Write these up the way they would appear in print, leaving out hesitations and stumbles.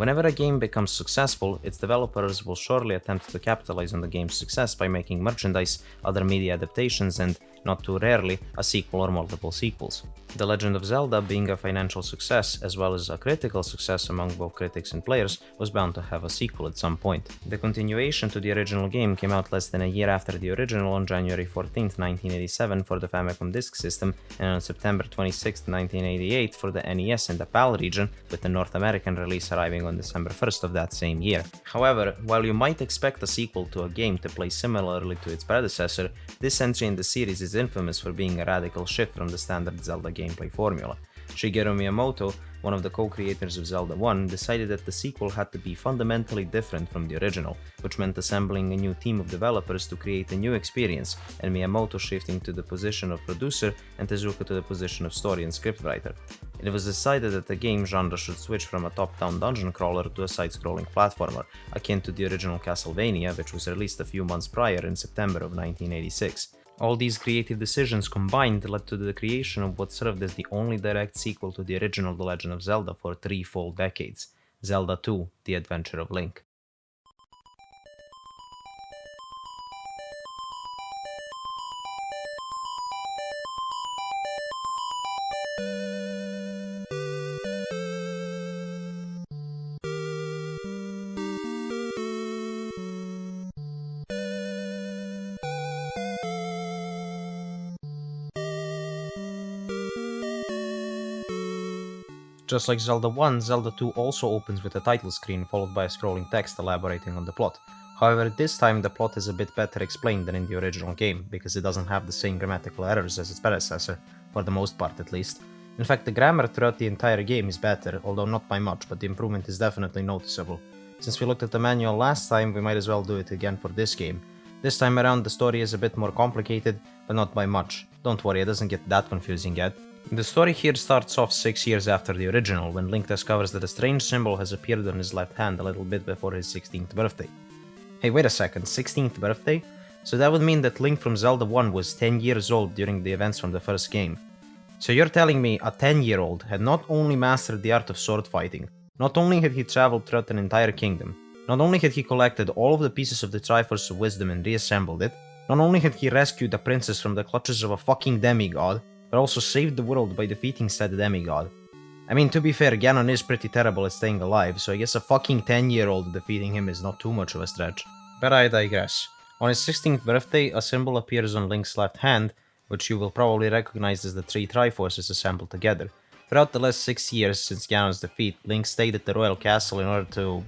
Whenever a game becomes successful, its developers will surely attempt to capitalize on the game's success by making merchandise, other media adaptations, and, not too rarely, a sequel or multiple sequels. The Legend of Zelda, being a financial success as well as a critical success among both critics and players, was bound to have a sequel at some point. The continuation to the original game came out less than a year after the original on January 14, 1987 for the Famicom Disk System, and on September 26, 1988 for the NES in the PAL region, with the North American release arriving on December 1st of that same year. However, while you might expect a sequel to a game to play similarly to its predecessor, this entry in the series is infamous for being a radical shift from the standard Zelda gameplay formula. Shigeru Miyamoto, one of the co-creators of Zelda 1, decided that the sequel had to be fundamentally different from the original, which meant assembling a new team of developers to create a new experience, and Miyamoto shifting to the position of producer and Tezuka to the position of story and scriptwriter. It was decided that the game genre should switch from a top-down dungeon crawler to a side-scrolling platformer, akin to the original Castlevania, which was released a few months prior in September of 1986. All these creative decisions combined led to the creation of what served as the only direct sequel to the original The Legend of Zelda for 3 full decades, Zelda 2: The Adventure of Link. Just like Zelda 1, Zelda 2 also opens with a title screen followed by a scrolling text elaborating on the plot. However, this time the plot is a bit better explained than in the original game, because it doesn't have the same grammatical errors as its predecessor, for the most part at least. In fact, the grammar throughout the entire game is better, although not by much, but the improvement is definitely noticeable. Since we looked at the manual last time, we might as well do it again for this game. This time around the story is a bit more complicated, but not by much. Don't worry, it doesn't get that confusing yet. The story here starts off 6 years after the original, when Link discovers that a strange symbol has appeared on his left hand a little bit before his 16th birthday. Hey, wait a second, 16th birthday? So that would mean that Link from Zelda 1 was 10 years old during the events from the first game. So you're telling me a 10-year-old had not only mastered the art of sword fighting, not only had he traveled throughout an entire kingdom, not only had he collected all of the pieces of the Triforce of Wisdom and reassembled it, not only had he rescued a princess from the clutches of a fucking demigod, but also saved the world by defeating said demigod. I mean, to be fair, Ganon is pretty terrible at staying alive, so I guess a fucking 10-year-old defeating him is not too much of a stretch. But I digress. On his 16th birthday, a symbol appears on Link's left hand, which you will probably recognize as the 3 Triforces assembled together. Throughout the last 6 years since Ganon's defeat, Link stayed at the royal castle in order to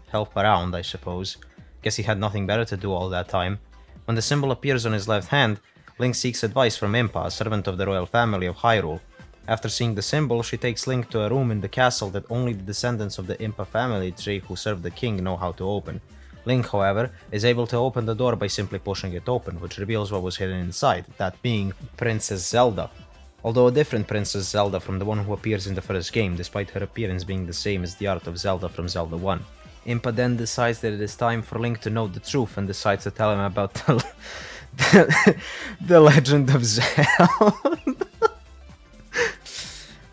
help around, I suppose. Guess he had nothing better to do all that time. When the symbol appears on his left hand, Link seeks advice from Impa, a servant of the royal family of Hyrule. After seeing the symbol, she takes Link to a room in the castle that only the descendants of the Impa family tree who served the king know how to open. Link, however, is able to open the door by simply pushing it open, which reveals what was hidden inside, that being Princess Zelda. Although a different Princess Zelda from the one who appears in the first game, despite her appearance being the same as the art of Zelda from Zelda 1. Impa then decides that it is time for Link to know the truth and decides to tell him about the Legend of Zelda.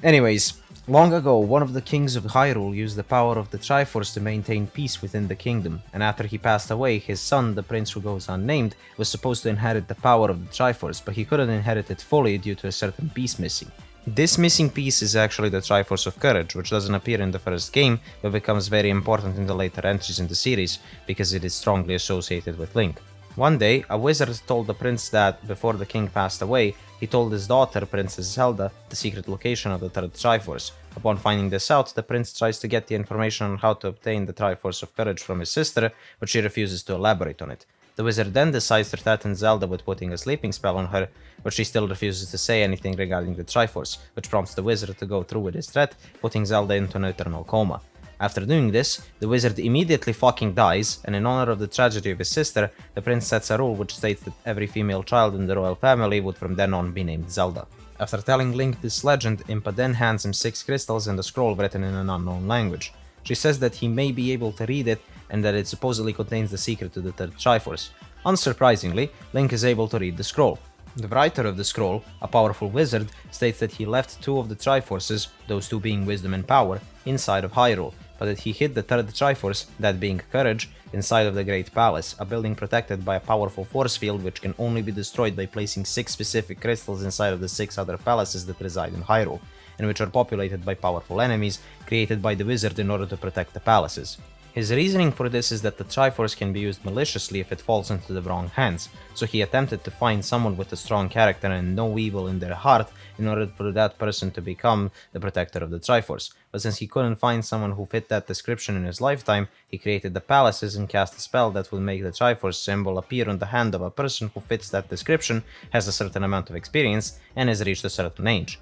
Anyways, long ago, one of the kings of Hyrule used the power of the Triforce to maintain peace within the kingdom, and after he passed away, his son, the prince who goes unnamed, was supposed to inherit the power of the Triforce, but he couldn't inherit it fully due to a certain piece missing. This missing piece is actually the Triforce of Courage, which doesn't appear in the first game, but becomes very important in the later entries in the series, because it is strongly associated with Link. One day, a wizard told the prince that, before the king passed away, he told his daughter, Princess Zelda, the secret location of the third Triforce. Upon finding this out, the prince tries to get the information on how to obtain the Triforce of Courage from his sister, but she refuses to elaborate on it. The wizard then decides to threaten Zelda with putting a sleeping spell on her, but she still refuses to say anything regarding the Triforce, which prompts the wizard to go through with his threat, putting Zelda into an eternal coma. After doing this, the wizard immediately fucking dies, and in honor of the tragedy of his sister, the prince sets a rule which states that every female child in the royal family would from then on be named Zelda. After telling Link this legend, Impa then hands him 6 crystals and a scroll written in an unknown language. She says that he may be able to read it, and that it supposedly contains the secret to the third Triforce. Unsurprisingly, Link is able to read the scroll. The writer of the scroll, a powerful wizard, states that he left 2 of the Triforces, those 2 being Wisdom and Power, inside of Hyrule, but that he hid the third Triforce, that being Courage, inside of the Great Palace, a building protected by a powerful force field which can only be destroyed by placing 6 specific crystals inside of the 6 other palaces that reside in Hyrule, and which are populated by powerful enemies created by the wizard in order to protect the palaces. His reasoning for this is that the Triforce can be used maliciously if it falls into the wrong hands, so he attempted to find someone with a strong character and no evil in their heart in order for that person to become the protector of the Triforce. But since he couldn't find someone who fit that description in his lifetime, he created the palaces and cast a spell that would make the Triforce symbol appear on the hand of a person who fits that description, has a certain amount of experience, and has reached a certain age.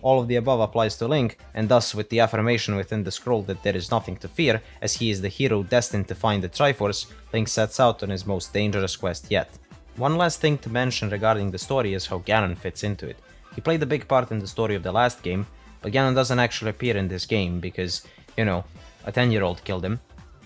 All of the above applies to Link, and thus with the affirmation within the scroll that there is nothing to fear, as he is the hero destined to find the Triforce, Link sets out on his most dangerous quest yet. One last thing to mention regarding the story is how Ganon fits into it. He played a big part in the story of the last game, but Ganon doesn't actually appear in this game because, a 10-year-old killed him.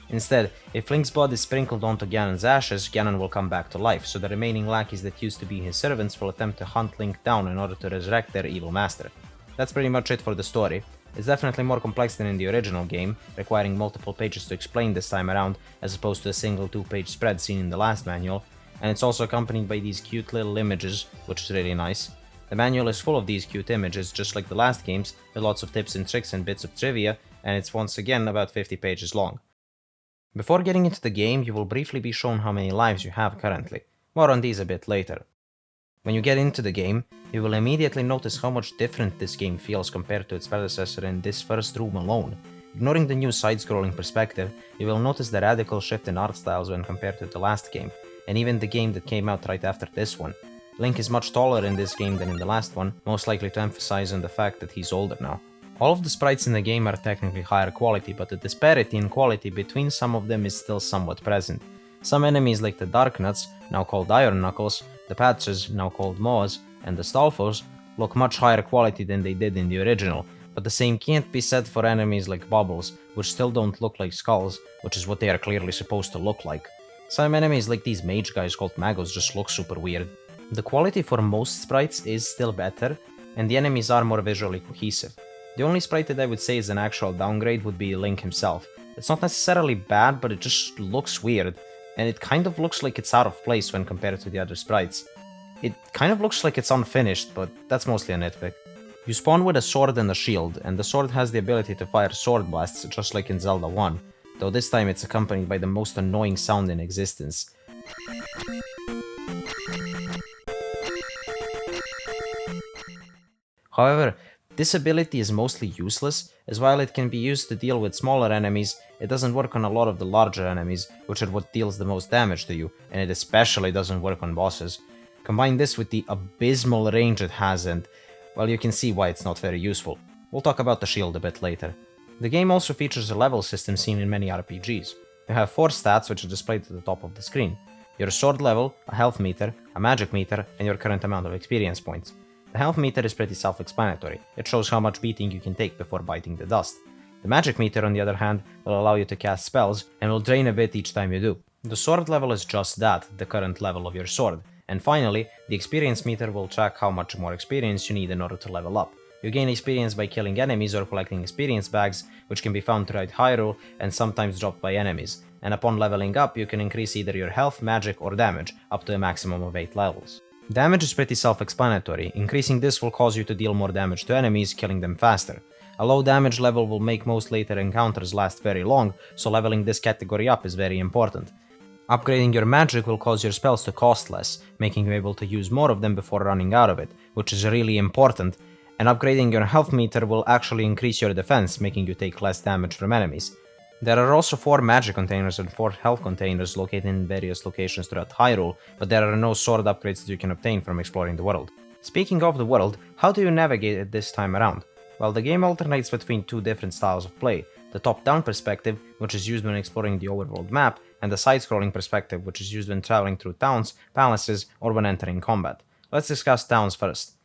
Instead, if Link's blood is sprinkled onto Ganon's ashes, Ganon will come back to life, so the remaining lackeys that used to be his servants will attempt to hunt Link down in order to resurrect their evil master. That's pretty much it for the story. It's definitely more complex than in the original game, requiring multiple pages to explain this time around, as opposed to a single 2-page spread seen in the last manual, and it's also accompanied by these cute little images, which is really nice. The manual is full of these cute images, just like the last games, with lots of tips and tricks and bits of trivia, and it's once again about 50 pages long. Before getting into the game, you will briefly be shown how many lives you have currently. More on these a bit later. When you get into the game, you will immediately notice how much different this game feels compared to its predecessor in this first room alone. Ignoring the new side-scrolling perspective, you will notice the radical shift in art styles when compared to the last game, and even the game that came out right after this one. Link is much taller in this game than in the last one, most likely to emphasize on the fact that he's older now. All of the sprites in the game are technically higher quality, but the disparity in quality between some of them is still somewhat present. Some enemies like the Darknuts, now called Iron Knuckles, the Patches, now called Moas, and the Stalfos, look much higher quality than they did in the original, but the same can't be said for enemies like Bubbles, which still don't look like skulls, which is what they are clearly supposed to look like. Some enemies like these mage guys called Magos just look super weird. The quality for most sprites is still better, and the enemies are more visually cohesive. The only sprite that I would say is an actual downgrade would be Link himself. It's not necessarily bad, but it just looks weird, and it kind of looks like it's out of place when compared to the other sprites. It kind of looks like it's unfinished, but that's mostly a nitpick. You spawn with a sword and a shield, and the sword has the ability to fire sword blasts just like in Zelda 1, though this time it's accompanied by the most annoying sound in existence. However, this ability is mostly useless, as while it can be used to deal with smaller enemies, it doesn't work on a lot of the larger enemies, which are what deals the most damage to you, and it especially doesn't work on bosses. Combine this with the abysmal range it has and, well, you can see why it's not very useful. We'll talk about the shield a bit later. The game also features a level system seen in many RPGs. You have 4 stats which are displayed at the top of the screen. Your sword level, a health meter, a magic meter, and your current amount of experience points. The health meter is pretty self-explanatory. It shows how much beating you can take before biting the dust. The magic meter, on the other hand, will allow you to cast spells and will drain a bit each time you do. The sword level is just that, the current level of your sword. And finally, the experience meter will track how much more experience you need in order to level up. You gain experience by killing enemies or collecting experience bags, which can be found throughout Hyrule and sometimes dropped by enemies. And upon leveling up, you can increase either your health, magic, or damage, up to a maximum of 8 levels. Damage is pretty self-explanatory. Increasing this will cause you to deal more damage to enemies, killing them faster. A low damage level will make most later encounters last very long, so leveling this category up is very important. Upgrading your magic will cause your spells to cost less, making you able to use more of them before running out of it, which is really important, and upgrading your health meter will actually increase your defense, making you take less damage from enemies. There are also 4 magic containers and 4 health containers located in various locations throughout Hyrule, but there are no sword upgrades that you can obtain from exploring the world. Speaking of the world, how do you navigate it this time around? Well, the game alternates between 2 different styles of play. The top-down perspective, which is used when exploring the overworld map, and the side-scrolling perspective, which is used when traveling through towns, palaces, or when entering combat. Let's discuss towns first.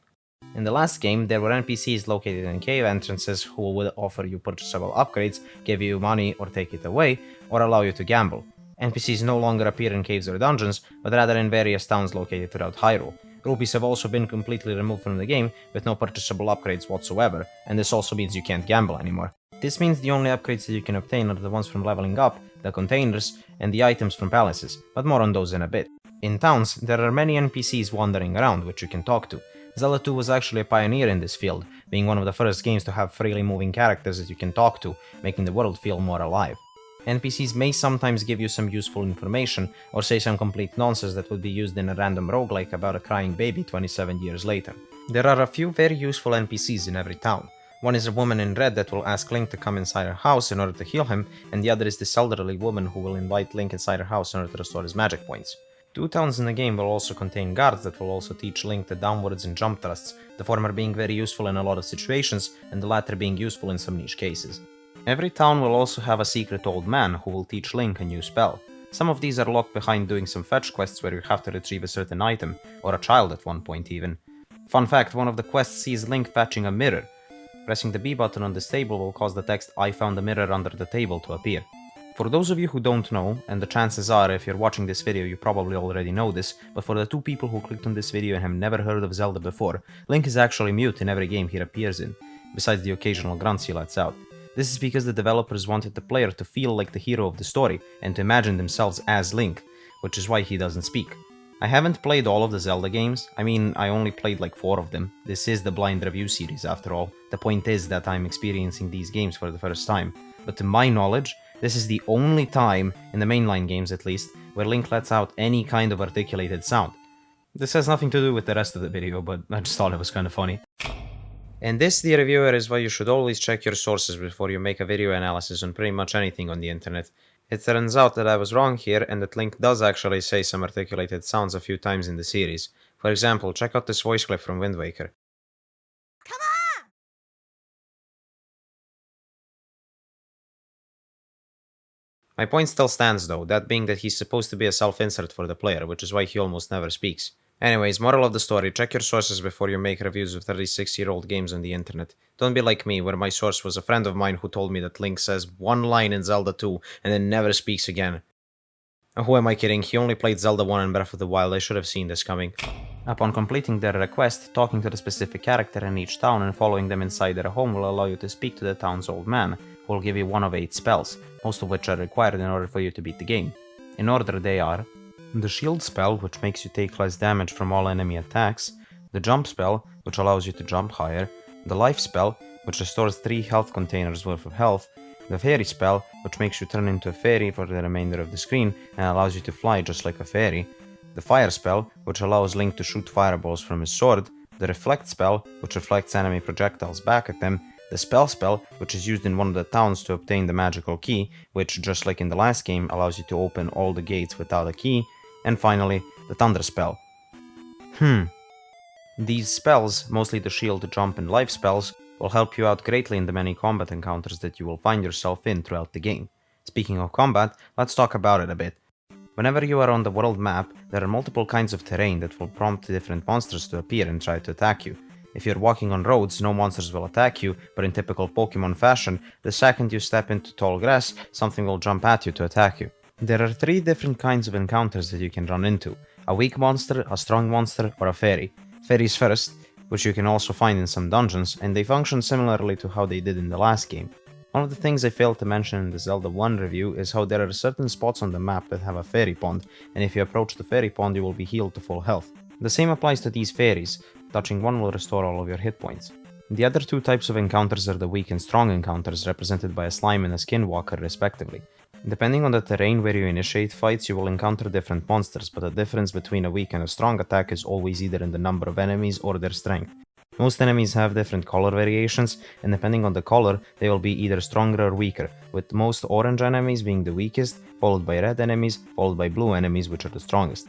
In the last game, there were NPCs located in cave entrances who would offer you purchasable upgrades, give you money or take it away, or allow you to gamble. NPCs no longer appear in caves or dungeons, but rather in various towns located throughout Hyrule. Rupees have also been completely removed from the game, with no purchasable upgrades whatsoever, and this also means you can't gamble anymore. This means the only upgrades that you can obtain are the ones from leveling up, the containers, and the items from palaces, but more on those in a bit. In towns, there are many NPCs wandering around which you can talk to. Zelda 2 was actually a pioneer in this field, being one of the first games to have freely moving characters that you can talk to, making the world feel more alive. NPCs may sometimes give you some useful information, or say some complete nonsense that would be used in a random roguelike about a crying baby 27 years later. There are a few very useful NPCs in every town. One is a woman in red that will ask Link to come inside her house in order to heal him, and the other is this elderly woman who will invite Link inside her house in order to restore his magic points. 2 towns in the game will also contain guards that will also teach Link the downwards and jump thrusts, the former being very useful in a lot of situations, and the latter being useful in some niche cases. Every town will also have a secret old man who will teach Link a new spell. Some of these are locked behind doing some fetch quests where you have to retrieve a certain item, or a child at one point even. Fun fact, one of the quests sees Link fetching a mirror. Pressing the B button on this table will cause the text "I found a mirror under the table" to appear. For those of you who don't know, and the chances are if you're watching this video you probably already know this, but for the 2 people who clicked on this video and have never heard of Zelda before, Link is actually mute in every game he appears in, besides the occasional grunts he lets out. This is because the developers wanted the player to feel like the hero of the story, and to imagine themselves as Link, which is why he doesn't speak. I haven't played all of the Zelda games, I only played like 4 of them. This is the blind review series after all. The point is that I'm experiencing these games for the first time. But to my knowledge, this is the only time, in the mainline games at least, where Link lets out any kind of articulated sound. This has nothing to do with the rest of the video, but I just thought it was kinda funny. And this, dear reviewer, is why you should always check your sources before you make a video analysis on pretty much anything on the internet. It turns out that I was wrong here, and that Link does actually say some articulated sounds a few times in the series. For example, check out this voice clip from Wind Waker. My point still stands though, that being that he's supposed to be a self-insert for the player, which is why he almost never speaks. Anyways, moral of the story, check your sources before you make reviews of 36-year-old games on the internet. Don't be like me, where my source was a friend of mine who told me that Link says one line in Zelda 2 and then never speaks again. Who am I kidding, he only played Zelda 1 and Breath of the Wild, I should have seen this coming. Upon completing their request, talking to the specific character in each town and following them inside their home will allow you to speak to the town's old man, who will give you 1 of 8 spells, most of which are required in order for you to beat the game. In order they are: the shield spell, which makes you take less damage from all enemy attacks, the jump spell, which allows you to jump higher, the life spell, which restores 3 health containers worth of health, the fairy spell, which makes you turn into a fairy for the remainder of the screen and allows you to fly just like a fairy, the fire spell, which allows Link to shoot fireballs from his sword, the reflect spell, which reflects enemy projectiles back at them, the spell, which is used in one of the towns to obtain the magical key, which, just like in the last game, allows you to open all the gates without a key, and finally, the thunder spell. These spells, mostly the shield, jump, and life spells, will help you out greatly in the many combat encounters that you will find yourself in throughout the game. Speaking of combat, let's talk about it a bit. Whenever you are on the world map, there are multiple kinds of terrain that will prompt different monsters to appear and try to attack you. If you're walking on roads, no monsters will attack you, but in typical Pokemon fashion, the second you step into tall grass, something will jump at you to attack you. There are 3 different kinds of encounters that you can run into: a weak monster, a strong monster, or a fairy. Fairies first, which you can also find in some dungeons, and they function similarly to how they did in the last game. One of the things I failed to mention in the Zelda 1 review is how there are certain spots on the map that have a fairy pond, and if you approach the fairy pond you will be healed to full health. The same applies to these fairies. Touching one will restore all of your hit points. The other 2 types of encounters are the weak and strong encounters, represented by a slime and a skinwalker respectively. Depending on the terrain where you initiate fights, you will encounter different monsters, but the difference between a weak and a strong attack is always either in the number of enemies or their strength. Most enemies have different color variations, and depending on the color, they will be either stronger or weaker, with most orange enemies being the weakest, followed by red enemies, followed by blue enemies, which are the strongest.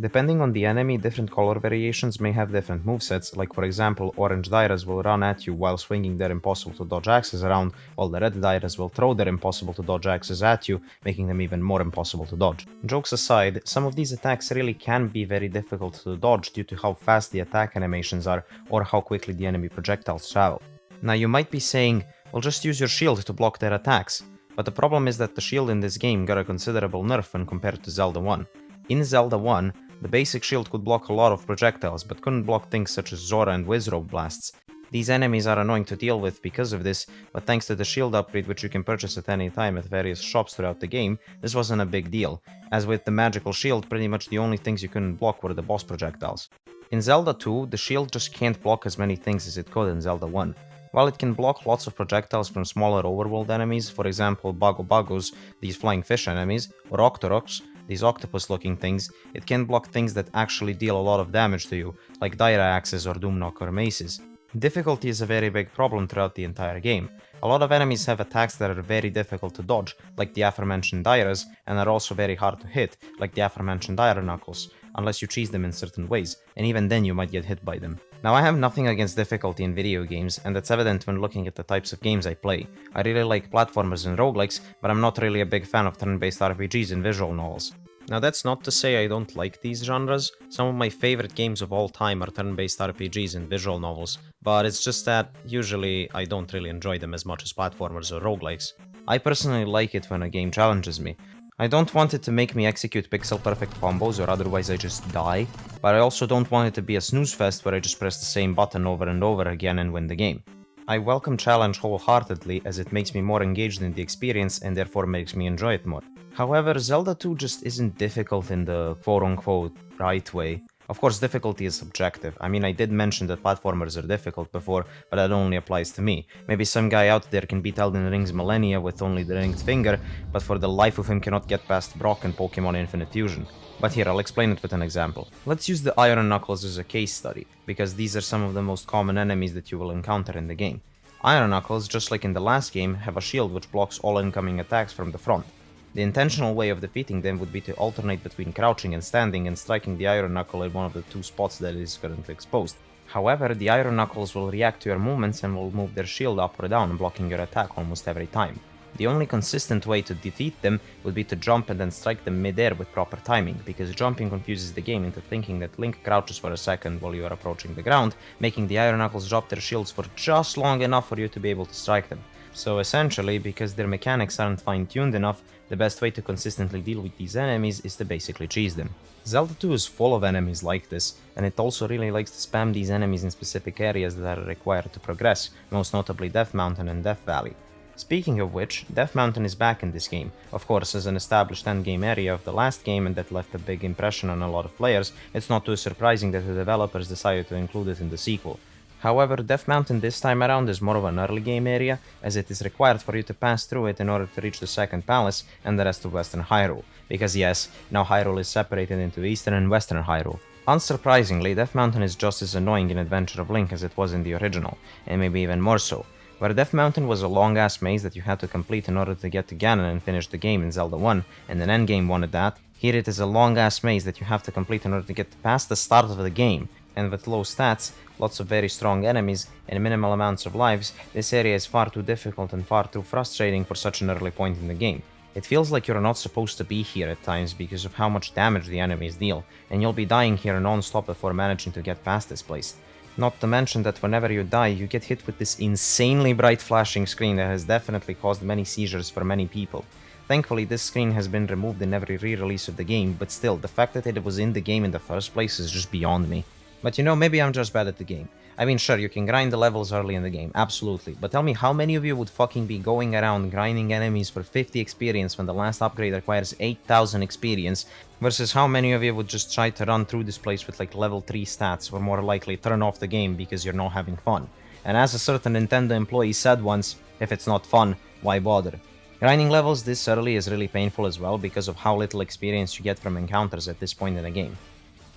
Depending on the enemy, different color variations may have different movesets, like for example, orange Dairas will run at you while swinging their impossible to dodge axes around, while the red Dairas will throw their impossible to dodge axes at you, making them even more impossible to dodge. Jokes aside, some of these attacks really can be very difficult to dodge due to how fast the attack animations are, or how quickly the enemy projectiles travel. Now you might be saying, well, just use your shield to block their attacks, but the problem is that the shield in this game got a considerable nerf when compared to Zelda 1. In Zelda 1, the basic shield could block a lot of projectiles, but couldn't block things such as Zora and Wizrobe blasts. These enemies are annoying to deal with because of this, but thanks to the shield upgrade which you can purchase at any time at various shops throughout the game, this wasn't a big deal, as with the magical shield pretty much the only things you couldn't block were the boss projectiles. In Zelda 2, the shield just can't block as many things as it could in Zelda 1. While it can block lots of projectiles from smaller overworld enemies, for example Bagos, these flying fish enemies, or Octoroks, these octopus-looking things, it can block things that actually deal a lot of damage to you, like Dire Axes or Doomknocker maces. Difficulty is a very big problem throughout the entire game. A lot of enemies have attacks that are very difficult to dodge, like the aforementioned Diras, and are also very hard to hit, like the aforementioned Dire Knuckles, unless you cheese them in certain ways, and even then you might get hit by them. Now I have nothing against difficulty in video games, and that's evident when looking at the types of games I play. I really like platformers and roguelikes, but I'm not really a big fan of turn-based RPGs and visual novels. Now that's not to say I don't like these genres. Some of my favorite games of all time are turn-based RPGs and visual novels, but it's just that usually I don't really enjoy them as much as platformers or roguelikes. I personally like it when a game challenges me. I don't want it to make me execute pixel-perfect combos or otherwise I just die, but I also don't want it to be a snooze fest where I just press the same button over and over again and win the game. I welcome challenge wholeheartedly as it makes me more engaged in the experience and therefore makes me enjoy it more. However, Zelda 2 just isn't difficult in the quote-unquote right way. Of course, difficulty is subjective. I mean, I did mention that platformers are difficult before, but that only applies to me. Maybe some guy out there can beat Elden Ring's Millennia with only the ringed finger, but for the life of him cannot get past Brock and Pokemon Infinite Fusion. But here, I'll explain it with an example. Let's use the Iron Knuckles as a case study, because these are some of the most common enemies that you will encounter in the game. Iron Knuckles, just like in the last game, have a shield which blocks all incoming attacks from the front. The intentional way of defeating them would be to alternate between crouching and standing and striking the Iron Knuckle in one of the two spots that is currently exposed. However, the Iron Knuckles will react to your movements and will move their shield up or down, blocking your attack almost every time. The only consistent way to defeat them would be to jump and then strike them mid-air with proper timing, because jumping confuses the game into thinking that Link crouches for a second while you are approaching the ground, making the Iron Knuckles drop their shields for just long enough for you to be able to strike them. So essentially, because their mechanics aren't fine-tuned enough, the best way to consistently deal with these enemies is to basically cheese them. Zelda 2 is full of enemies like this, and it also really likes to spam these enemies in specific areas that are required to progress, most notably Death Mountain and Death Valley. Speaking of which, Death Mountain is back in this game, of course as an established endgame area of the last game and that left a big impression on a lot of players. It's not too surprising that the developers decided to include it in the sequel. However, Death Mountain this time around is more of an early game area, as it is required for you to pass through it in order to reach the second palace and the rest of Western Hyrule, because yes, now Hyrule is separated into Eastern and Western Hyrule. Unsurprisingly, Death Mountain is just as annoying in Adventure of Link as it was in the original, and maybe even more so. Where Death Mountain was a long-ass maze that you had to complete in order to get to Ganon and finish the game in Zelda 1, and an endgame wanted that, here it is a long-ass maze that you have to complete in order to get past the start of the game, and with low stats, lots of very strong enemies, and minimal amounts of lives, this area is far too difficult and far too frustrating for such an early point in the game. It feels like you're not supposed to be here at times because of how much damage the enemies deal, and you'll be dying here non-stop before managing to get past this place. Not to mention that whenever you die, you get hit with this insanely bright flashing screen that has definitely caused many seizures for many people. Thankfully, this screen has been removed in every re-release of the game, but still, the fact that it was in the game in the first place is just beyond me. But you know, maybe I'm just bad at the game. I mean, sure, you can grind the levels early in the game, absolutely, but tell me how many of you would fucking be going around grinding enemies for 50 experience when the last upgrade requires 8,000 experience, versus how many of you would just try to run through this place with like level 3 stats, or more likely turn off the game because you're not having fun. And as a certain Nintendo employee said once, if it's not fun, why bother? Grinding levels this early is really painful as well because of how little experience you get from encounters at this point in the game.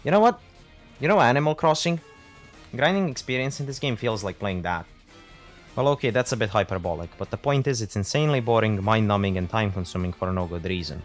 You know what? You know Animal Crossing? Grinding experience in this game feels like playing that. Well, okay, that's a bit hyperbolic, but the point is it's insanely boring, mind-numbing and time-consuming for no good reason.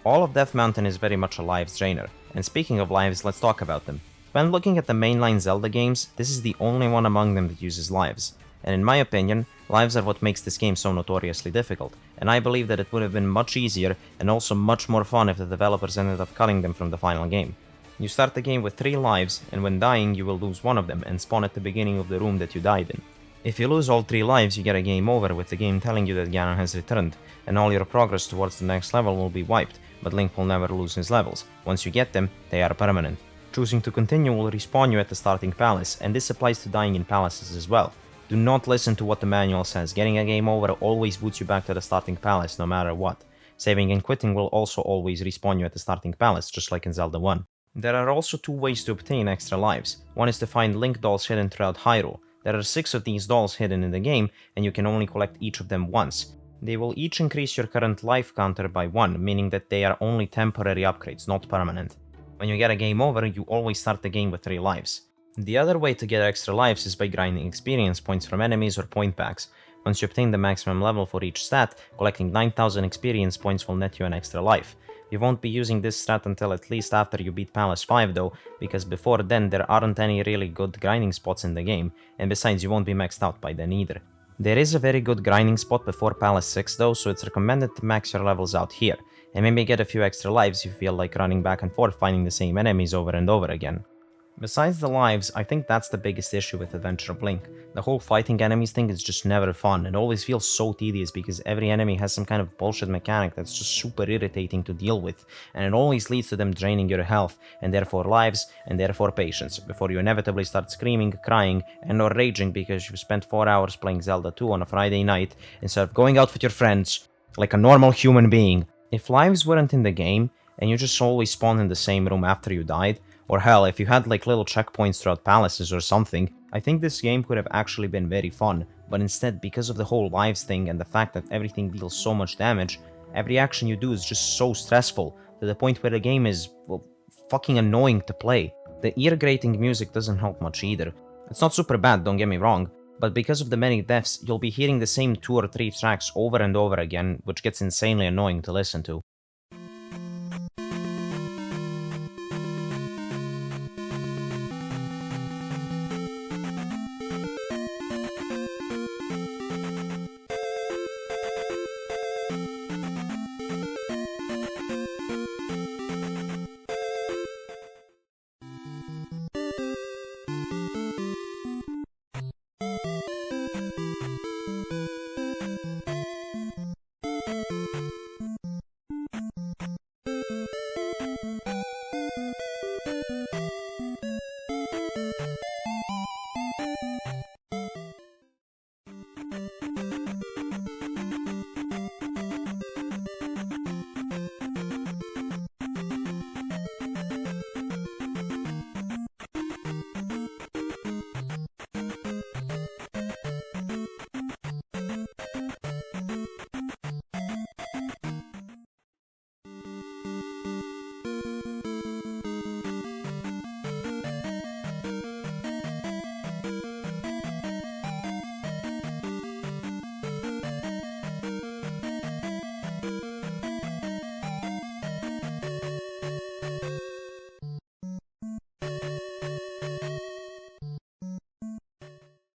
All of Death Mountain is very much a lives drainer, and speaking of lives, let's talk about them. When looking at the mainline Zelda games, this is the only one among them that uses lives, and in my opinion, lives are what makes this game so notoriously difficult, and I believe that it would have been much easier and also much more fun if the developers ended up cutting them from the final game. You start the game with 3 lives, and when dying you will lose one of them and spawn at the beginning of the room that you died in. If you lose all 3 lives, you get a game over with the game telling you that Ganon has returned, and all your progress towards the next level will be wiped, but Link will never lose his levels. Once you get them, they are permanent. Choosing to continue will respawn you at the starting palace, and this applies to dying in palaces as well. Do not listen to what the manual says. Getting a game over always boots you back to the starting palace, no matter what. Saving and quitting will also always respawn you at the starting palace, just like in Zelda 1. There are also 2 ways to obtain extra lives. One is to find Link dolls hidden throughout Hyrule. There are 6 of these dolls hidden in the game, and you can only collect each of them once. They will each increase your current life counter by 1, meaning that they are only temporary upgrades, not permanent. When you get a game over, you always start the game with 3 lives. The other way to get extra lives is by grinding experience points from enemies or point packs. Once you obtain the maximum level for each stat, collecting 9000 experience points will net you an extra life. You won't be using this stat until at least after you beat Palace 5 though, because before then there aren't any really good grinding spots in the game, and besides you won't be maxed out by then either. There is a very good grinding spot before Palace 6 though, so it's recommended to max your levels out here, and maybe get a few extra lives if you feel like running back and forth finding the same enemies over and over again. Besides the lives, I think that's the biggest issue with Adventure of Link. The whole fighting enemies thing is just never fun, and always feels so tedious because every enemy has some kind of bullshit mechanic that's just super irritating to deal with, and it always leads to them draining your health, and therefore lives, and therefore patience, before you inevitably start screaming, crying, and or raging because you spent 4 hours playing Zelda 2 on a Friday night instead of going out with your friends like a normal human being. If lives weren't in the game, and you just always spawned in the same room after you died, or hell, if you had like little checkpoints throughout palaces or something, I think this game could have actually been very fun, but instead, because of the whole lives thing and the fact that everything deals so much damage, every action you do is just so stressful, to the point where the game is, well, fucking annoying to play. The ear-grating music doesn't help much either. It's not super bad, don't get me wrong, but because of the many deaths, you'll be hearing the same 2 or 3 tracks over and over again, which gets insanely annoying to listen to.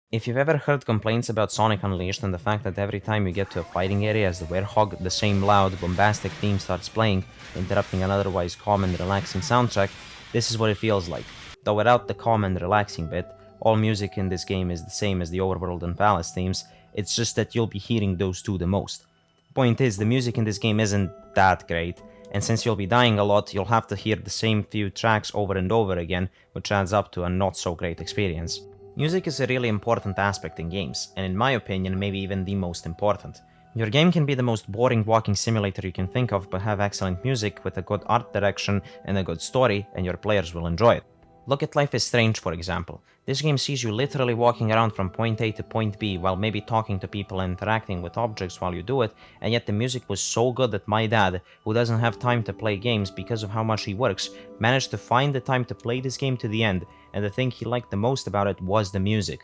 If you've ever heard complaints about Sonic Unleashed and the fact that every time you get to a fighting area as the werehog, the same loud, bombastic theme starts playing, interrupting an otherwise calm and relaxing soundtrack, this is what it feels like. Though without the calm and relaxing bit, all music in this game is the same as the Overworld and Palace themes, it's just that you'll be hearing those two the most. Point is, the music in this game isn't that great, and since you'll be dying a lot, you'll have to hear the same few tracks over and over again, which adds up to a not so great experience. Music is a really important aspect in games, and in my opinion, maybe even the most important. Your game can be the most boring walking simulator you can think of, but have excellent music with a good art direction and a good story, and your players will enjoy it. Look at Life is Strange, for example. This game sees you literally walking around from point A to point B while maybe talking to people and interacting with objects while you do it, and yet the music was so good that my dad, who doesn't have time to play games because of how much he works, managed to find the time to play this game to the end, and the thing he liked the most about it was the music.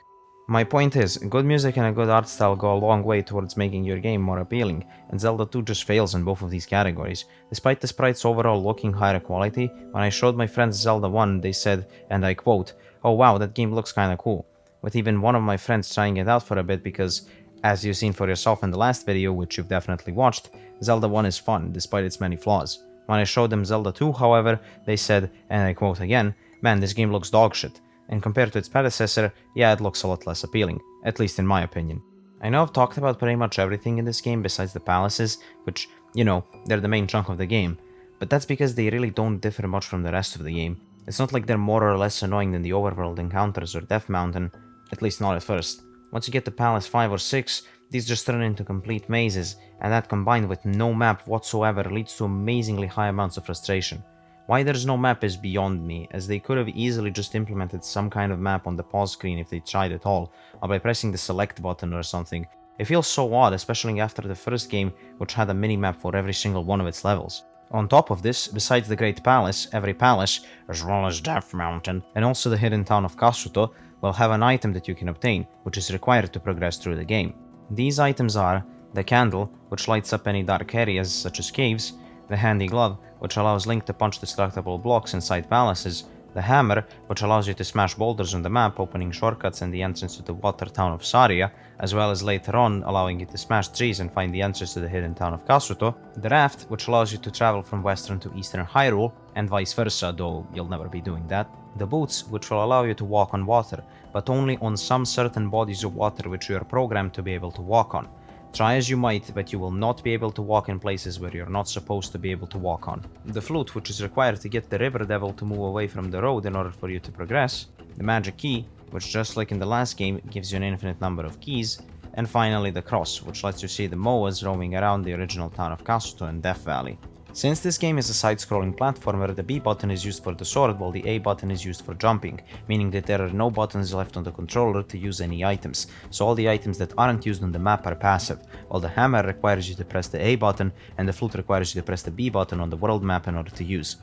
My point is, good music and a good art style go a long way towards making your game more appealing, and Zelda 2 just fails in both of these categories. Despite the sprites overall looking higher quality, when I showed my friends Zelda 1, they said, and I quote, "Oh wow, that game looks kinda cool," with even one of my friends trying it out for a bit because, as you've seen for yourself in the last video, which you've definitely watched, Zelda 1 is fun, despite its many flaws. When I showed them Zelda 2, however, they said, and I quote again, "Man, this game looks dogshit." And compared to its predecessor, yeah, it looks a lot less appealing, at least in my opinion. I know I've talked about pretty much everything in this game besides the palaces, which, you know, they're the main chunk of the game, but that's because they really don't differ much from the rest of the game. It's not like they're more or less annoying than the overworld encounters or Death Mountain, at least not at first. Once you get to Palace 5 or 6, these just turn into complete mazes, and that combined with no map whatsoever leads to amazingly high amounts of frustration. Why there's no map is beyond me, as they could have easily just implemented some kind of map on the pause screen if they tried at all, or by pressing the select button or something. It feels so odd, especially after the first game, which had a minimap for every single one of its levels. On top of this, besides the Great Palace, every palace, as well as Death Mountain, and also the hidden town of Kasuto, will have an item that you can obtain, which is required to progress through the game. These items are the candle, which lights up any dark areas such as caves, the handy glove, which allows Link to punch destructible blocks inside palaces, the hammer, which allows you to smash boulders on the map, opening shortcuts and the entrance to the water town of Saria, as well as later on allowing you to smash trees and find the entrance to the hidden town of Kasuto, the raft, which allows you to travel from western to eastern Hyrule, and vice versa, though you'll never be doing that, the boots, which will allow you to walk on water, but only on some certain bodies of water which you are programmed to be able to walk on. Try as you might, but you will not be able to walk in places where you're not supposed to be able to walk on. The flute, which is required to get the river devil to move away from the road in order for you to progress. The magic key, which just like in the last game, gives you an infinite number of keys. And finally the cross, which lets you see the Moas roaming around the original town of Kasuto and Death Valley. Since this game is a side-scrolling platformer, the B button is used for the sword while the A button is used for jumping, meaning that there are no buttons left on the controller to use any items, so all the items that aren't used on the map are passive, while the hammer requires you to press the A button and the flute requires you to press the B button on the world map in order to use.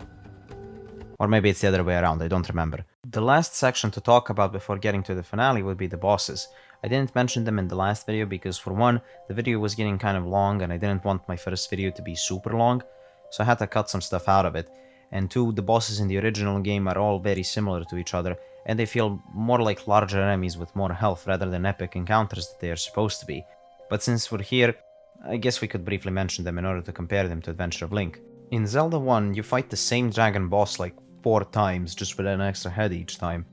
Or maybe it's the other way around, I don't remember. The last section to talk about before getting to the finale would be the bosses. I didn't mention them in the last video because for one, the video was getting kind of long and I didn't want my first video to be super long, so I had to cut some stuff out of it. And two, the bosses in the original game are all very similar to each other, and they feel more like larger enemies with more health rather than epic encounters that they are supposed to be. But since we're here, I guess we could briefly mention them in order to compare them to Adventure of Link. In Zelda 1, you fight the same dragon boss like 4 times, just with an extra head each time.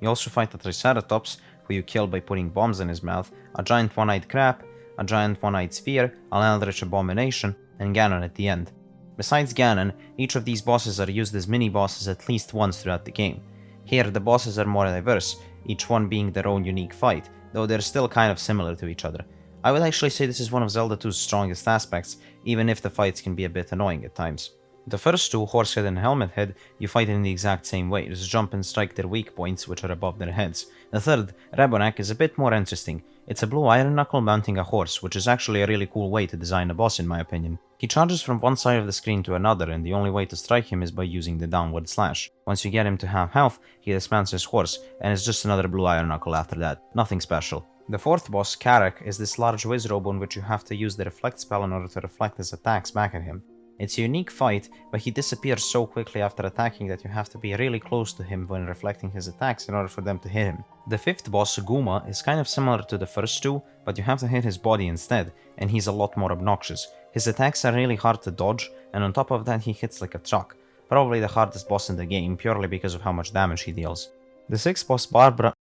You also fight a Triceratops, who you kill by putting bombs in his mouth, a giant one-eyed crab, a giant one-eyed sphere, an eldritch abomination, and Ganon at the end. Besides Ganon, each of these bosses are used as mini-bosses at least once throughout the game. Here, the bosses are more diverse, each one being their own unique fight, though they're still kind of similar to each other. I would actually say this is one of Zelda 2's strongest aspects, even if the fights can be a bit annoying at times. The first two, Horsehead and Helmet Head, you fight in the exact same way, just jump and strike their weak points which are above their heads. The third, Rebonak, is a bit more interesting. It's a blue iron knuckle mounting a horse, which is actually a really cool way to design a boss in my opinion. He charges from one side of the screen to another, and the only way to strike him is by using the downward slash. Once you get him to half health, he dismounts his horse, and it's just another blue iron knuckle after that. Nothing special. The fourth boss, Karak, is this large wizrobe on which you have to use the reflect spell in order to reflect his attacks back at him. It's a unique fight, but he disappears so quickly after attacking that you have to be really close to him when reflecting his attacks in order for them to hit him. The fifth boss, Guma, is kind of similar to the first two, but you have to hit his body instead, and he's a lot more obnoxious. His attacks are really hard to dodge, and on top of that he hits like a truck. Probably the hardest boss in the game, purely because of how much damage he deals. The sixth boss, Barba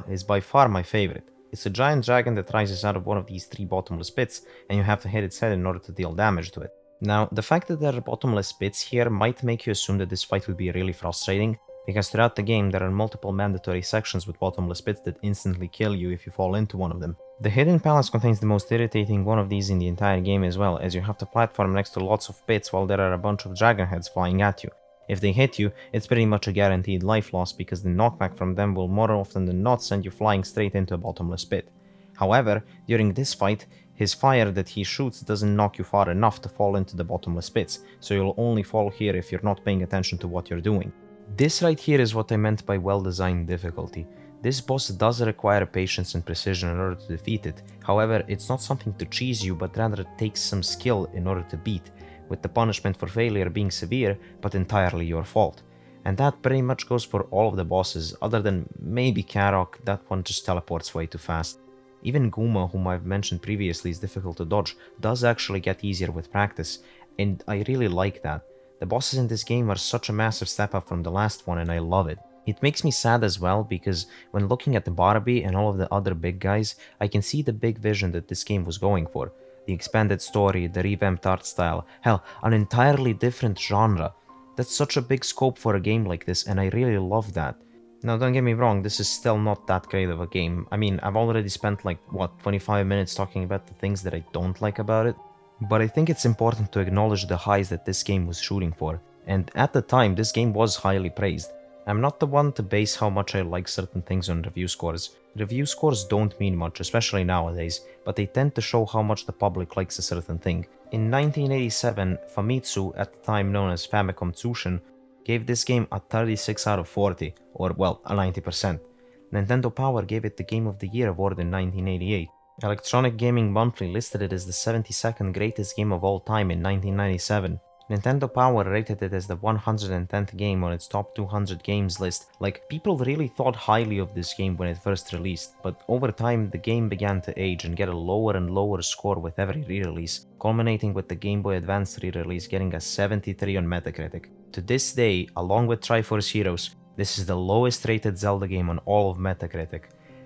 is by far my favorite. It's a giant dragon that rises out of one of these 3 bottomless pits, and you have to hit its head in order to deal damage to it. Now, the fact that there are bottomless pits here might make you assume that this fight would be really frustrating, because throughout the game there are multiple mandatory sections with bottomless pits that instantly kill you if you fall into one of them. The Hidden Palace contains the most irritating one of these in the entire game as well, as you have to platform next to lots of pits while there are a bunch of dragon heads flying at you. If they hit you, it's pretty much a guaranteed life loss because the knockback from them will more often than not send you flying straight into a bottomless pit. However, during this fight, his fire that he shoots doesn't knock you far enough to fall into the bottomless pits, so you'll only fall here if you're not paying attention to what you're doing. This right here is what I meant by well-designed difficulty. This boss does require patience and precision in order to defeat it, however, it's not something to cheese you, but rather it takes some skill in order to beat, with the punishment for failure being severe, but entirely your fault. And that pretty much goes for all of the bosses, other than maybe Karok, that one just teleports way too fast. Even Guma, whom I've mentioned previously is difficult to dodge, does actually get easier with practice, and I really like that. The bosses in this game are such a massive step up from the last one and I love it. It makes me sad as well because when looking at the Barbie and all of the other big guys, I can see the big vision that this game was going for. The expanded story, the revamped art style, hell, an entirely different genre. That's such a big scope for a game like this and I really love that. Now don't get me wrong, this is still not that great of a game. I mean, I've already spent like, what, 25 minutes talking about the things that I don't like about it? But I think it's important to acknowledge the highs that this game was shooting for, and at the time this game was highly praised. I'm not the one to base how much I like certain things on review scores. Review scores don't mean much, especially nowadays, but they tend to show how much the public likes a certain thing. In 1987, Famitsu, at the time known as Famicom Tsushin, gave this game a 36 out of 40, or well, a 90%. Nintendo Power gave it the Game of the Year award in 1988. Electronic Gaming Monthly listed it as the 72nd greatest game of all time in 1997. Nintendo Power rated it as the 110th game on its top 200 games list. Like, people really thought highly of this game when it first released, but over time the game began to age and get a lower and lower score with every re-release, culminating with the Game Boy Advance re-release getting a 73 on Metacritic. To this day, along with Triforce Heroes, this is the lowest rated Zelda game on all of Metacritic.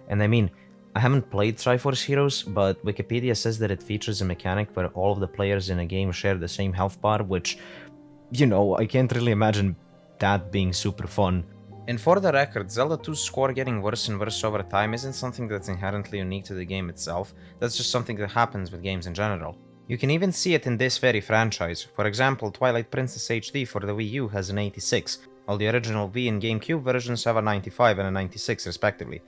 And I mean, I haven't played Triforce Heroes, but Wikipedia says that it features a mechanic where all of the players in a game share the same health bar, which, you know, I can't really imagine that being super fun. And for the record, Zelda 2's score getting worse and worse over time isn't something that's inherently unique to the game itself, that's just something that happens with games in general. You can even see it in this very franchise. For example, Twilight Princess HD for the Wii U has an 86, while the original Wii and GameCube versions have a 95 and a 96 respectively.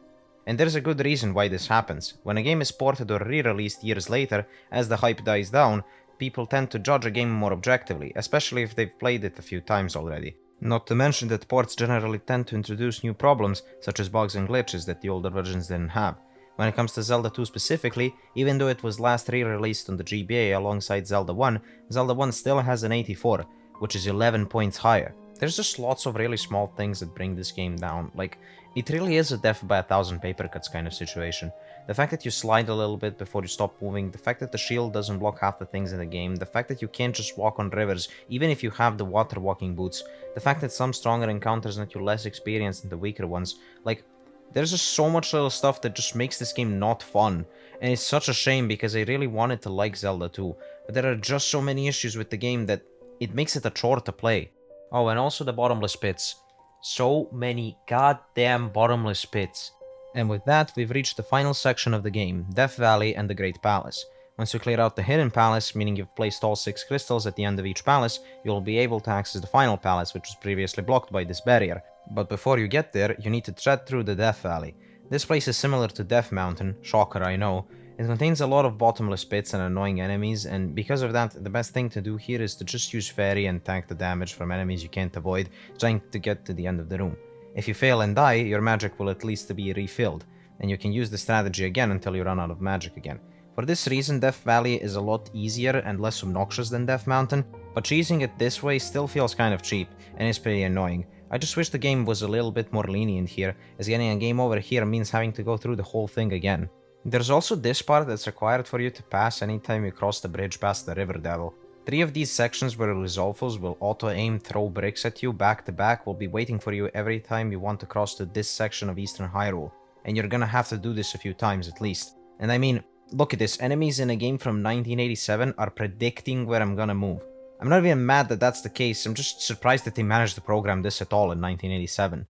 And there's a good reason why this happens. When a game is ported or re-released years later, as the hype dies down, people tend to judge a game more objectively, especially if they've played it a few times already. Not to mention that ports generally tend to introduce new problems, such as bugs and glitches that the older versions didn't have. When it comes to Zelda 2 specifically, even though it was last re-released on the GBA alongside Zelda 1, Zelda 1 still has an 84, which is 11 points higher. There's just lots of really small things that bring this game down, like, it really is a death by 1,000 paper cuts kind of situation. The fact that you slide a little bit before you stop moving, the fact that the shield doesn't block half the things in the game, the fact that you can't just walk on rivers, even if you have the water walking boots, the fact that some stronger encounters make you less experienced than the weaker ones, like, there's just so much little stuff that just makes this game not fun, and it's such a shame because I really wanted to like Zelda 2, but there are just so many issues with the game that it makes it a chore to play. Oh, and also the bottomless pits. So many goddamn bottomless pits. And with that, we've reached the final section of the game, Death Valley and the Great Palace. Once you clear out the hidden palace, meaning you've placed all 6 crystals at the end of each palace, you'll be able to access the final palace, which was previously blocked by this barrier. But before you get there, you need to tread through the Death Valley. This place is similar to Death Mountain, shocker I know. It contains a lot of bottomless pits and annoying enemies, and because of that, the best thing to do here is to just use Fairy and tank the damage from enemies you can't avoid, trying to get to the end of the room. If you fail and die, your magic will at least be refilled, and you can use the strategy again until you run out of magic again. For this reason, Death Valley is a lot easier and less obnoxious than Death Mountain, but choosing it this way still feels kind of cheap, and is pretty annoying. I just wish the game was a little bit more lenient here, as getting a game over here means having to go through the whole thing again. There's also this part that's required for you to pass anytime you cross the bridge past the River Devil. 3 of these sections where Resolvos will auto-aim throw bricks at you back to back will be waiting for you every time you want to cross to this section of Eastern Hyrule, and you're gonna have to do this a few times at least. And I mean, look at this, enemies in a game from 1987 are predicting where I'm gonna move. I'm not even mad that that's the case, I'm just surprised that they managed to program this at all in 1987.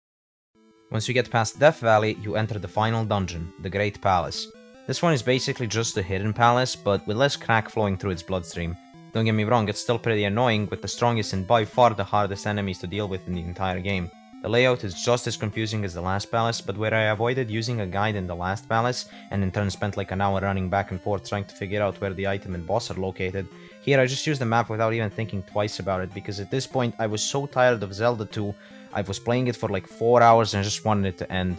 Once you get past Death Valley, you enter the final dungeon, the Great Palace. This one is basically just a hidden palace, but with less crack flowing through its bloodstream. Don't get me wrong, it's still pretty annoying, with the strongest and by far the hardest enemies to deal with in the entire game. The layout is just as confusing as the last palace, but where I avoided using a guide in the last palace, and in turn spent like an hour running back and forth trying to figure out where the item and boss are located, here I just used the map without even thinking twice about it, because at this point I was so tired of Zelda 2, I was playing it for like 4 hours and I just wanted it to end.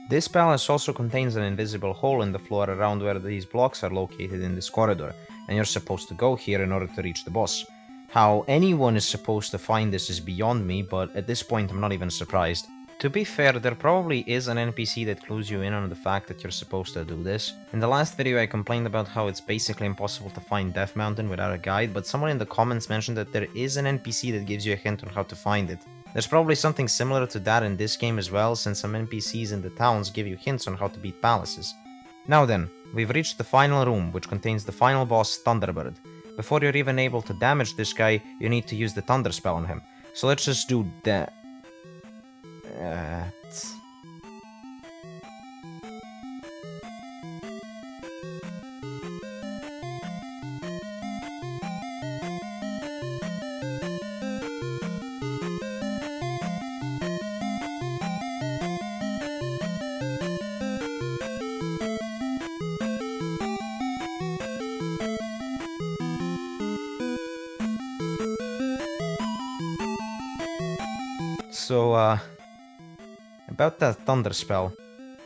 This palace also contains an invisible hole in the floor around where these blocks are located in this corridor, and you're supposed to go here in order to reach the boss. How anyone is supposed to find this is beyond me, but at this point I'm not even surprised. To be fair, there probably is an NPC that clues you in on the fact that you're supposed to do this. In the last video I complained about how it's basically impossible to find Death Mountain without a guide, but someone in the comments mentioned that there is an NPC that gives you a hint on how to find it. There's probably something similar to that in this game as well, since some NPCs in the towns give you hints on how to beat palaces. Now then, we've reached the final room, which contains the final boss, Thunderbird. Before you're even able to damage this guy, you need to use the Thunder spell on him. So let's just do that. So, about that Thunder Spell.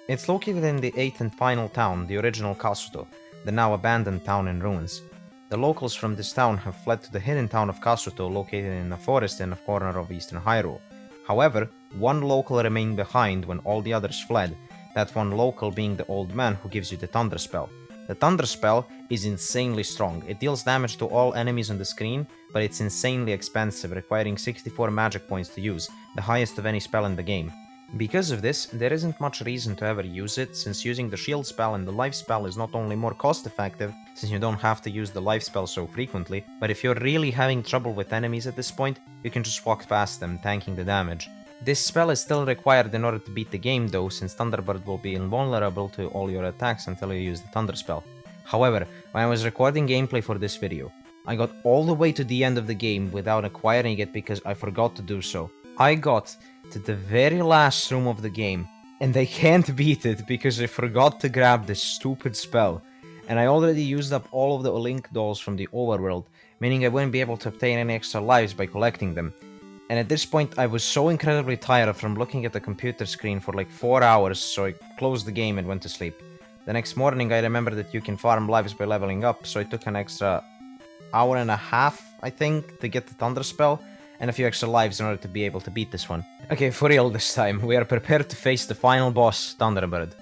It's located in the 8th and final town, the original Kasuto, the now abandoned town in ruins. The locals from this town have fled to the hidden town of Kasuto, located in a forest in a corner of eastern Hyrule. However, one local remained behind when all the others fled, that one local being the old man who gives you the Thunder Spell. The Thunder Spell is insanely strong. It deals damage to all enemies on the screen, but it's insanely expensive, requiring 64 magic points to use, the highest of any spell in the game. Because of this, there isn't much reason to ever use it, since using the shield spell and the life spell is not only more cost effective, since you don't have to use the life spell so frequently, but if you're really having trouble with enemies at this point, you can just walk past them, tanking the damage. This spell is still required in order to beat the game though, since Thunderbird will be invulnerable to all your attacks until you use the Thunder Spell. However, when I was recording gameplay for this video, I got all the way to the end of the game without acquiring it because I forgot to do so. I got to the very last room of the game, and I can't beat it because I forgot to grab this stupid spell. And I already used up all of the Link dolls from the overworld, meaning I wouldn't be able to obtain any extra lives by collecting them. And at this point I was so incredibly tired from looking at the computer screen for like 4 hours, so I closed the game and went to sleep. The next morning I remembered that you can farm lives by leveling up, so I took an extra hour and a half, I think, to get the Thunder Spell, and a few extra lives in order to be able to beat this one. Okay, for real this time, we are prepared to face the final boss, Thunderbird.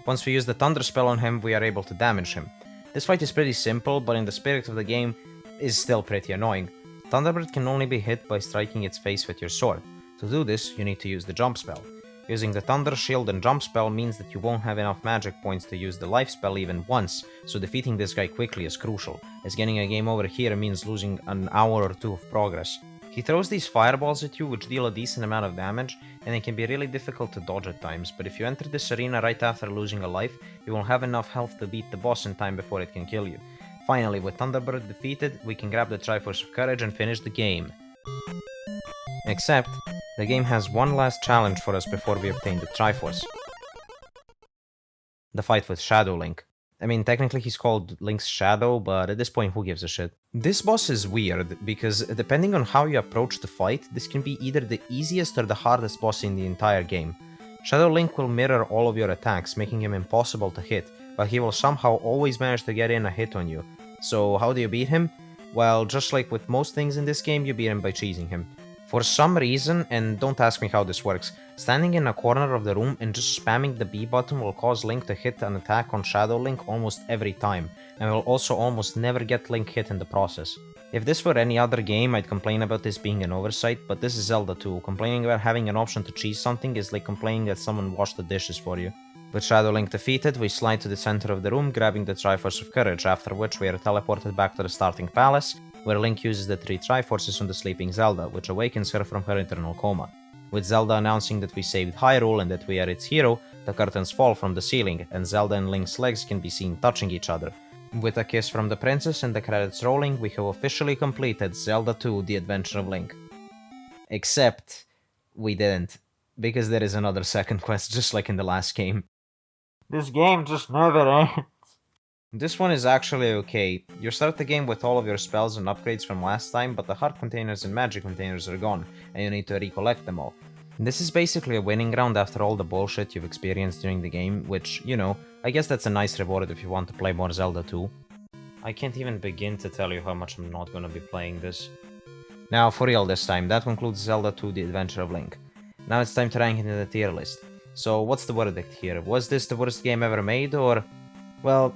Once we use the Thunder Spell on him, we are able to damage him. This fight is pretty simple, but in the spirit of the game, is still pretty annoying. Thunderbird can only be hit by striking its face with your sword. To do this, you need to use the Jump Spell. Using the Thunder, Shield and Jump Spell means that you won't have enough magic points to use the Life Spell even once, so defeating this guy quickly is crucial, as getting a game over here means losing an hour or two of progress. He throws these fireballs at you which deal a decent amount of damage, and it can be really difficult to dodge at times, but if you enter this arena right after losing a life, you will have enough health to beat the boss in time before it can kill you. Finally, with Thunderbird defeated, we can grab the Triforce of Courage and finish the game. Except, the game has one last challenge for us before we obtain the Triforce. The fight with Shadow Link. I mean, technically he's called Link's Shadow, but at this point who gives a shit. This boss is weird, because depending on how you approach the fight, this can be either the easiest or the hardest boss in the entire game. Shadow Link will mirror all of your attacks, making him impossible to hit, but he will somehow always manage to get in a hit on you. So how do you beat him? Well, just like with most things in this game, you beat him by cheesing him. For some reason, and don't ask me how this works, standing in a corner of the room and just spamming the B button will cause Link to hit an attack on Shadow Link almost every time, and will also almost never get Link hit in the process. If this were any other game, I'd complain about this being an oversight, but this is Zelda 2. Complaining about having an option to cheese something is like complaining that someone washed the dishes for you. With Shadow Link defeated, we slide to the center of the room, grabbing the Triforce of Courage, after which we are teleported back to the starting palace, where Link uses the 3 Triforces on the sleeping Zelda, which awakens her from her eternal coma. With Zelda announcing that we saved Hyrule and that we are its hero, the curtains fall from the ceiling, and Zelda and Link's legs can be seen touching each other. With a kiss from the princess and the credits rolling, we have officially completed Zelda 2: The Adventure of Link. Except, we didn't, because there is another second quest just like in the last game. This game just never ends. This one is actually okay. You start the game with all of your spells and upgrades from last time, but the heart containers and magic containers are gone, and you need to recollect them all. This is basically a winning round after all the bullshit you've experienced during the game, which, you know, I guess that's a nice reward if you want to play more Zelda 2. I can't even begin to tell you how much I'm not gonna be playing this. Now, for real this time, that concludes Zelda 2: The Adventure of Link. Now it's time to rank it in the tier list. So, what's the verdict here? Was this the worst game ever made, or... well,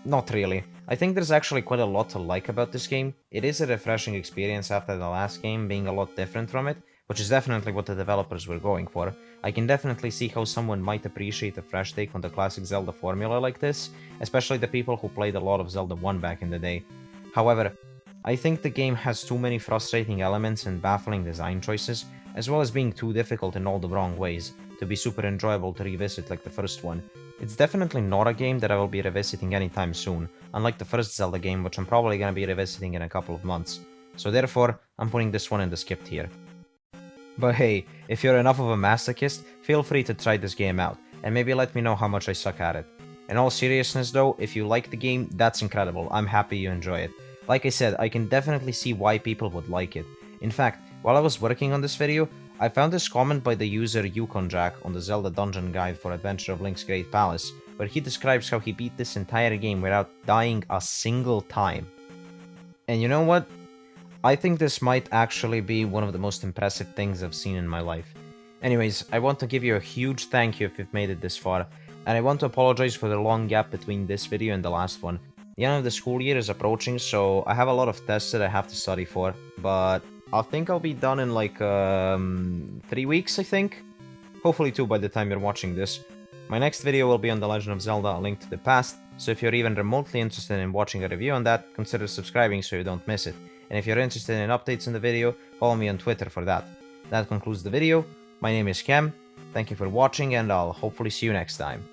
not really. I think there's actually quite a lot to like about this game. It is a refreshing experience after the last game being a lot different from it, which is definitely what the developers were going for. I can definitely see how someone might appreciate a fresh take on the classic Zelda formula like this, especially the people who played a lot of Zelda 1 back in the day. However, I think the game has too many frustrating elements and baffling design choices, as well as being too difficult in all the wrong ways, to be super enjoyable to revisit like the first one. It's definitely not a game that I will be revisiting anytime soon, unlike the first Zelda game, which I'm probably gonna be revisiting in a couple of months. So therefore, I'm putting this one in the skip tier. But hey, if you're enough of a masochist, feel free to try this game out, and maybe let me know how much I suck at it. In all seriousness though, if you like the game, that's incredible, I'm happy you enjoy it. Like I said, I can definitely see why people would like it. In fact, while I was working on this video, I found this comment by the user YukonJack on the Zelda Dungeon Guide for Adventure of Link's Great Palace, where he describes how he beat this entire game without dying a single time. And you know what? I think this might actually be one of the most impressive things I've seen in my life. Anyways, I want to give you a huge thank you if you've made it this far, and I want to apologize for the long gap between this video and the last one. The end of the school year is approaching, so I have a lot of tests that I have to study for, but I think I'll be done in like 3 weeks, I think? Hopefully 2 by the time you're watching this. My next video will be on The Legend of Zelda: A Link to the Past, so if you're even remotely interested in watching a review on that, consider subscribing so you don't miss it. And if you're interested in updates on the video, follow me on Twitter for that. That concludes the video. My name is Chem, thank you for watching, and I'll hopefully see you next time.